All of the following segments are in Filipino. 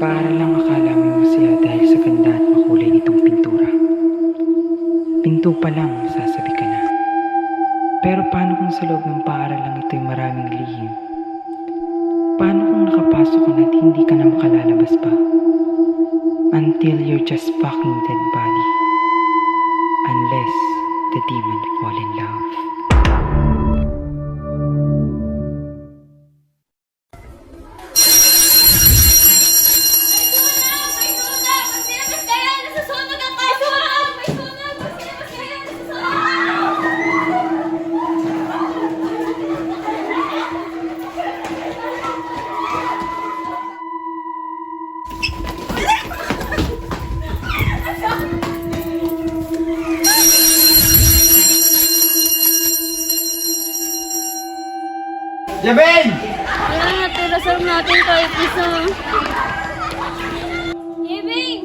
Para lang akala mo masaya dahil sa ganda at makulay nitong pintura. Pinto pa lang, sasabi ka na. Pero paano kung sa loob ng paaralang ito'y maraming lihim? Paano kung nakapasok ka na at hindi ka na makalalabas pa? Until you're just fucking dead body. Unless the demon fall in love. Jabin! Kaya natirasan natin kahit isa. Yebing!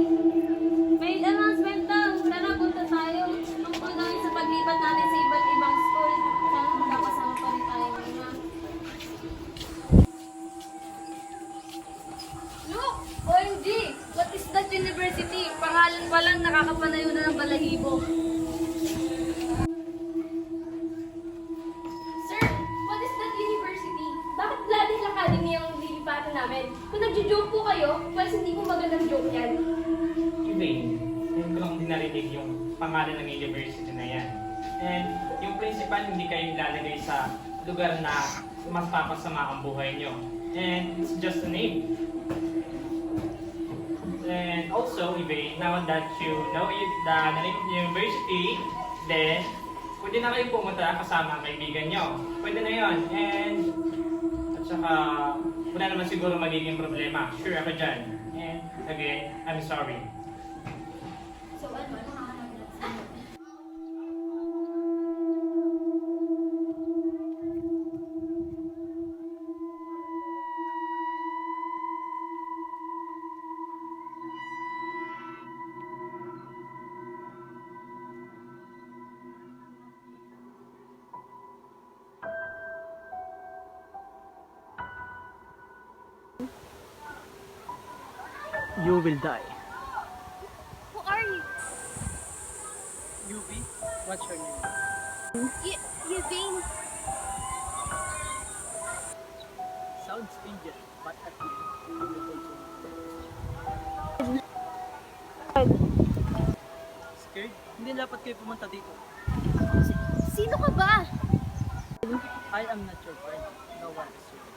May announcement lang. Sana punta tayo. Tungkol lang sa paglipat natin sa iba't ibang school. Sana magkakasama pa rin tayo muna. Look! OMG! What is that university? Pangalan pa lang nakakapanayo na ng balahibo. Sir, what is that university? Bakit Bloody Academy ang lilipatan namin? Kung nagjo-joke po kayo, well, hindi po magandang joke yan. Elaine, ngayon ko lang din narinig yung pangalan ng university na yan. And yung principal hindi kayo ilalagay sa lugar na mas papasama ang buhay nyo. And it's just a name. And also, Elaine, now that you know the name of the university, then pwede na kayo pumunta kasama ang kaibigan nyo. Pwede na yon. And at saka, wala naman siguro magiging problema. Sure ako dyan. And again, I'm sorry. So, ano nakahanap natin? You will die. Who are you? UV? What's your name? Yeving. Sounds Indian, but actually, scared? Hindi dapat kayo pumunta dito. Sino ka ba? I am not your friend. No one is your friend.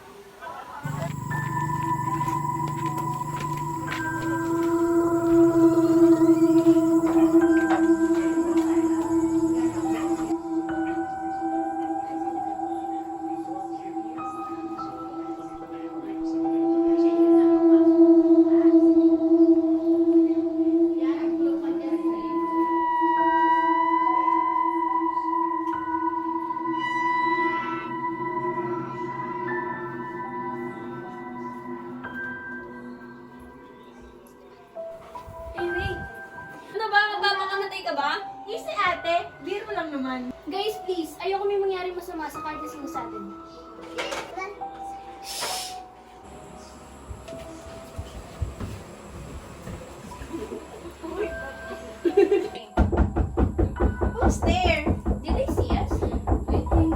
Hey, wait. Ano ba? Magpapakamatay ka ba? Yes, si ate. Biro lang naman. Guys, please, ayoko may mangyari masama sa card na sinasabi mo. Who's there? Did they see us? I think.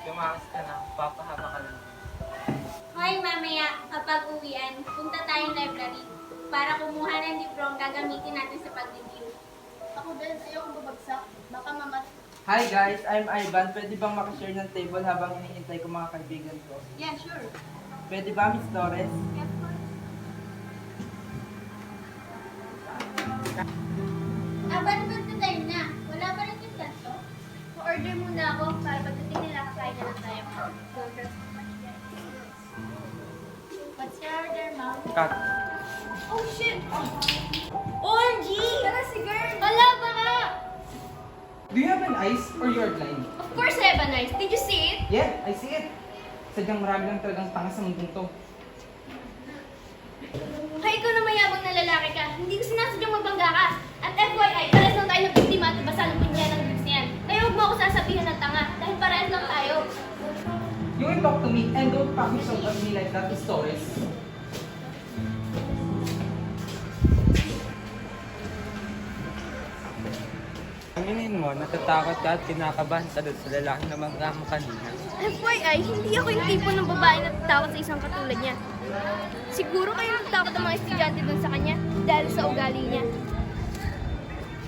Tumakas ka na, papahaba ka lang. Hoy, mamaya, kapag uwian, punta tayong library para kumuha ng librong gagamitin natin sa pag-review. Ako din, ayokong bumagsak. Baka mamat... Hi guys, I'm Ivan. Pwede bang makashare ng table habang hinihintay ko mga kaibigan ko? Yeah, sure. Pwede ba, Miss Torres? Yeah, of course. Ba't tayo na? Wala pa rin yung ganito? Pa-order muna ako para pagdating nila kakain na lang tayo. Don't rush too much, guys. What's your order, ma'am? Cut. Oh, shit! OMG! Tara si girl! Wala ba ka? Do you have an ice or you're blind? Of course I have a nice. Did you see it? Yeah, I see it. Sadyang marami lang talagang tanga sa mundong to. Kaya ikaw na mayabang na lalaki ka. Hindi ko sinasadyang mabangga ka. At FYI, parehas lang tayo ng biktima at basa ng punya ng drugs niyan. Kaya huwag mo ako sasabihin ng tanga dahil parehas lang tayo. You will talk to me and don't package out on me like that, Miss Torres. Aminin mo, natatakot ka at kinakabahan ka doon sa lalaki na mangga mo kanina. FYI, hindi ako yung tipo ng babae na tatakot sa isang katulad niya. Siguro kayo natatakot ang mga estudyante dun sa kanya dahil sa ugali niya.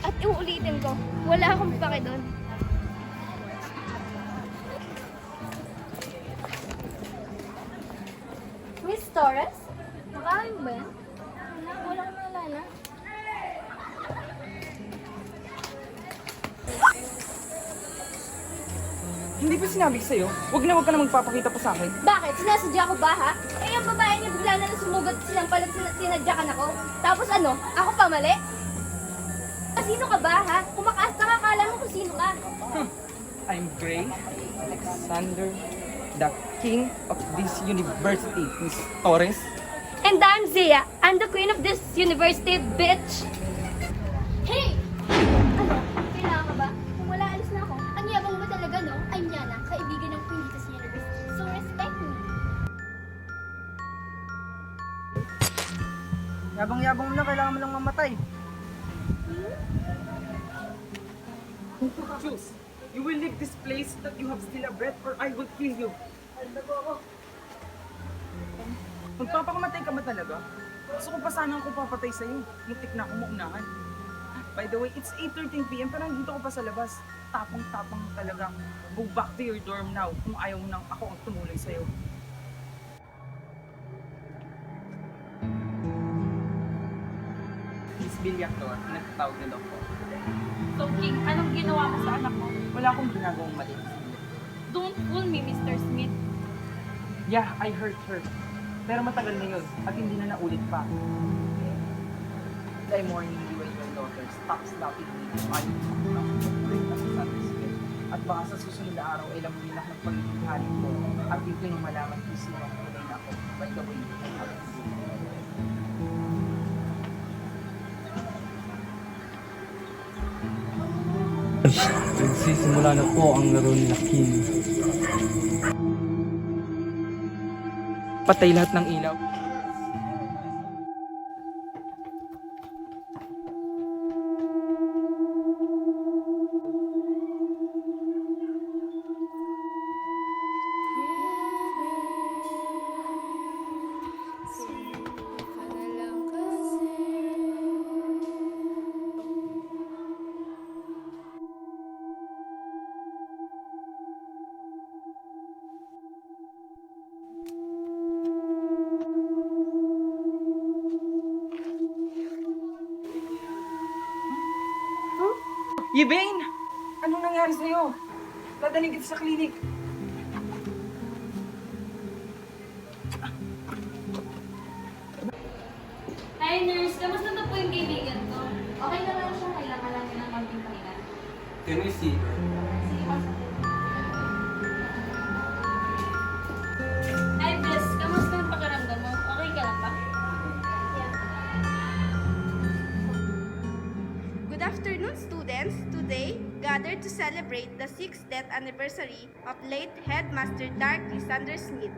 At iuulitin ko, wala akong pake doon. Miss Torres? Makain ba yan? Wala akong naalala. Hindi ba sinabi ko sa'yo? Huwag ka na magpapakita pa sa akin. Bakit? Sinasadya ko ba ha? Eh, ang babae niya bigla na lang sumugat silang palag sinadyakan ako. Tapos ano? Ako pa mali? Sino ka ba ha? Kumakaas ka, akala mo kung sino ka. I'm Gray Alexander, the king of this university, Miss Torres. And I'm Zia. I'm the queen of this university, bitch! Hey! Ano? Kailangan ka ba? Kung wala, alis na ako. Ang yabang mo talaga, no? I'm Yana, kaibigan ng queen dito sa university. So respect me. Yabang-yabang mo na, kailangan mo lang mamatay. Choose. You will leave this place that you have still a breath or I will kill you. Magpapakamatay ka ba talaga? Gusto ko pa sana ako papatay sa'yo. Muntik na ako maunahan. By the way, it's 8:13 PM pero nandito ko pa sa labas. Tapang-tapang talaga. Go back to your dorm now kung ayaw mo nang ako ang tumulong sa'yo. Miss Villactor, nagtatawag na daw po. So, King, anong ginawa mo sa anak mo? Wala akong ginagawang mali. Don't fool me, Mr. Smith. Yeah, I hurt her. Pero matagal na yun at hindi na naulit pa. I'm warning you and your daughter, stop slapping me. At baka sa susunod na araw ay lamunin ako ng pagiging hari ko at dito nung malaman kung sino ang kulay na ako. By the way, I have a Nagsisimula na po ang laro ni King. patay lahat ng ilaw. Yvain! Anong nangyari sa'yo? Dadaling kita sa klinik. Hi, nurse. Kamusta na po yung kaibigan ko? Okay na lang siya. Kailangan lang niya ng konting pahinga. Can we see her? Sige, pasok. Hi, Bess. Kamusta ang pakiramdam mo? Okay ka lang ba? Good afternoon, students. Today, gathered to celebrate the 6th death anniversary of late Headmaster Darky Sanders Smith.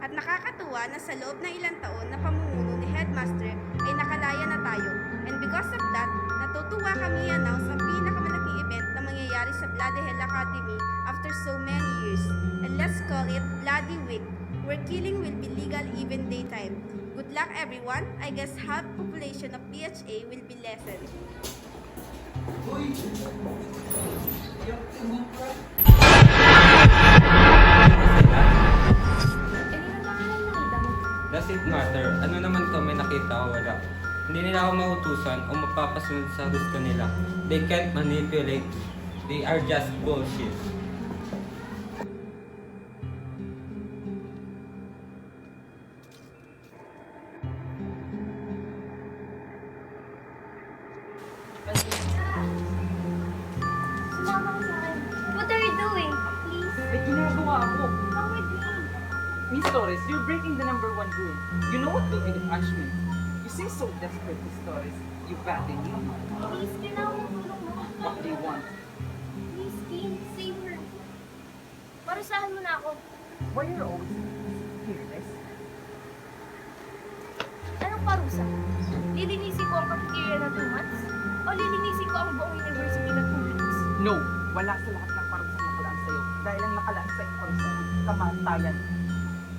At nakakatuwa na sa loob ng ilang taon na pamumuno ni Headmaster ay nakalaya na tayo. And because of that, natutuwa kami i-announce ang pinakamalaking event na mangyayari sa Bloody Hell Academy after so many years. And let's call it Bloody Week, where killing will be legal even daytime. Good luck everyone. I guess half population of BHA will be lessened. Does it matter? Ano naman to, may nakita o wala? Hindi nila ako mautusan o mapapasunod sa gusto nila. They can't manipulate. They are just bullshit. Sumama ka sa akin. What are you doing? Please, May ginagawa ako. come with me. Miss Torres, you're breaking the number 1 rule. You know what will be the punishment. You seem so desperate, Miss Torres. You batted me. Please, kailangan mo tulong mo. What do you want? Please, King, save her. Parusahan mo na ako. Why you're always fearless? Anong parusa? Lilinisin ko ang cafeteria ng 2 months? O lilinisin ko ang buong university ng 2 weeks? No, wala sa lahat ng parusa na nakalaan sa'yo. Dahil ang nakalaan sa iyong parusa, kamatayan.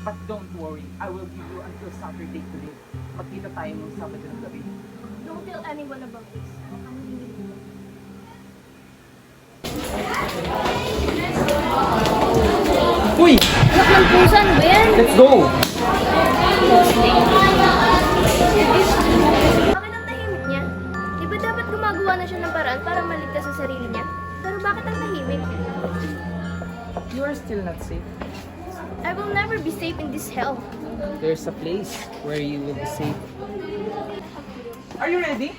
But don't worry, I will give you until Saturday to live. Magkita tayo ng Sabado ng gabi. Don't tell anyone about this. Ano hindi mo? Uy! Anak ng pusa, ano ba yan? Let's go! Bakit ang tahimik niya? Di ba dapat gumagawa na siya ng paraan para maligtas sa sarili niya? Pero bakit ang tahimik? You are still not safe. I will never be safe in this hell. There's a place where you will be safe. Are you ready?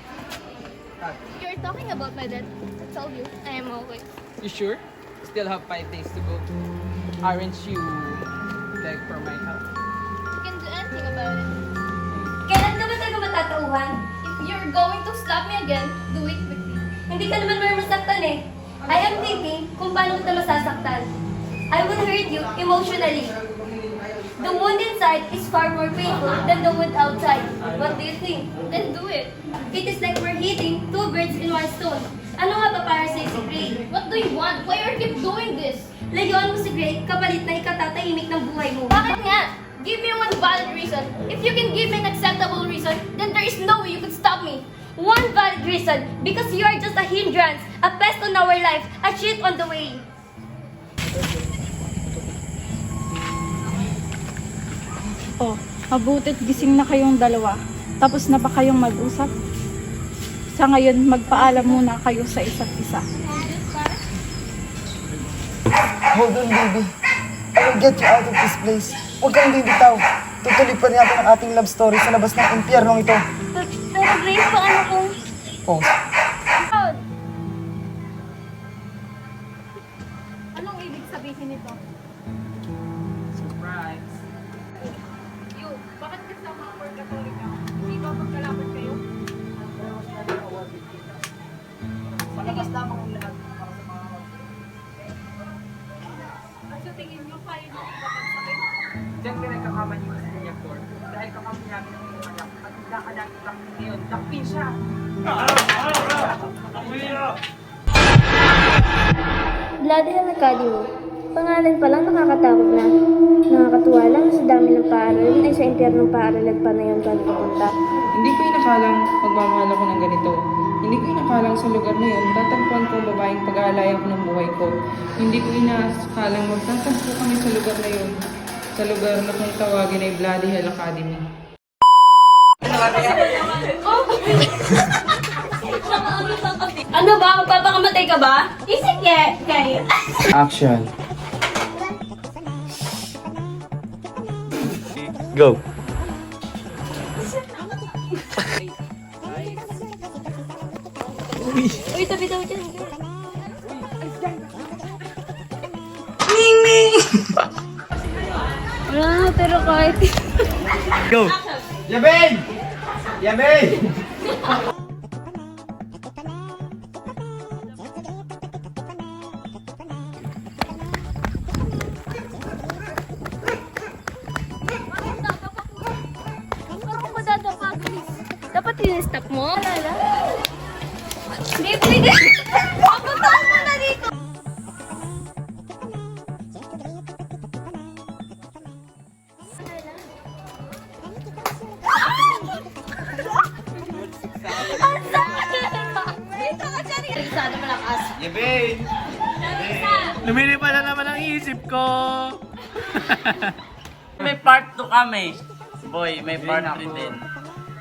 You're talking about my dad. I told you, I am always. You sure? Still have 5 days to go. Aren't you beg for my help? You can do anything about it. Kailan ka ba talaga matatauhan? If you're going to slap me again, do it quickly. Hindi ka naman more masaktan eh. I am thinking kung paano kita masasaktan. I will hurt you emotionally. The wound inside is far more painful than the wound outside. What do you think? Then do it. It is like we're hitting 2 birds in 1 stone. Ano nga ba para sa'yo si Gray? What do you want? Why are you keep doing this? Layuan mo si Gray kapalit na ikatatahimik ng buhay mo. Bakit nga? Give me one valid reason. If you can give me an acceptable reason, then there is no way you could stop me. One valid reason, because you are just a hindrance, a pest on our life, a shit on the way. Oh, mabutit gising na kayong dalawa. Tapos na ba kayong mag-usap? Sa ngayon, magpaalam muna kayo sa isa't isa. Hold on, baby. I will get you out of this place. Huwag kang bibitaw. Tutuloy pa natin ang ating love story sa labas ng impyernong ito. Pero Grace, paano kung... Oh, Proud. Anong ibig sabihin nito? Surprise! You, bakit kasama ang World Catholica? Hindi ba magkalaban kayo? Malakas lamang ang lahat para sa mga At sa tingin nyo, kaya nyo ipapagsakit? Diyan ka nagkakaman yung Estrella Flor dahil kakampi namin ng iyong anak at nakakalangit lang ngayon. Dakpin siya! Bloody Hell Academy. Pangalan pa lang nakakatakot na. Nakakatuwa lang sa dami ng paaralan ay sa impyernong paaralan pa na yung gano'n papunta. Hindi ko inakalang pagmamahal ako ng ganito. Hindi ko inakalang sa lugar na yun, tatagpuan ko ang babaeng pag-aalaya ko ng buhay ko. Hindi ko inakalang magtatagpo kami sa lugar na yun. Sa lugar na kung tawagin ay Bloody Hell Academy. Ano ba? Magpapakamatay ka ba? Isip kaya. Action! go. Uy, tabi daw dyan. Wala na, pero kahit... Go. Yaben! Yaben! Parang madadapa, Grace. Dapat in-stop mo. Alala. Baby, papuntahan mo na dito. Lumilipad na naman ang isip ko. May part 2 kami. Boy, may part 3 din.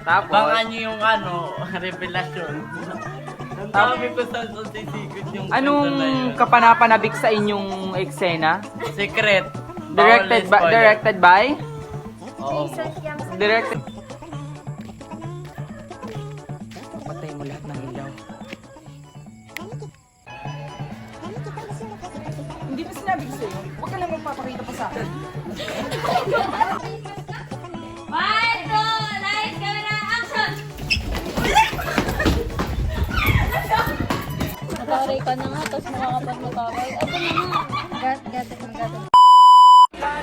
Tapos, Abangan nyo yung revelasyon. Ang dami ko sa sisikot yung kwento na anong yun. kapanapanabik sa inyong eksena? Secret. Directed by, Bawal Oo. spoiler. Directed. Patay mo lahat ng ilaw. Hindi ba sinabi ko sa'yo? Huwag ka lang magpapakita pa sa akin. One, two, lights, camera, action! Mataray ka na nga, tapos makakapag mataray. Ito na nga. Gather.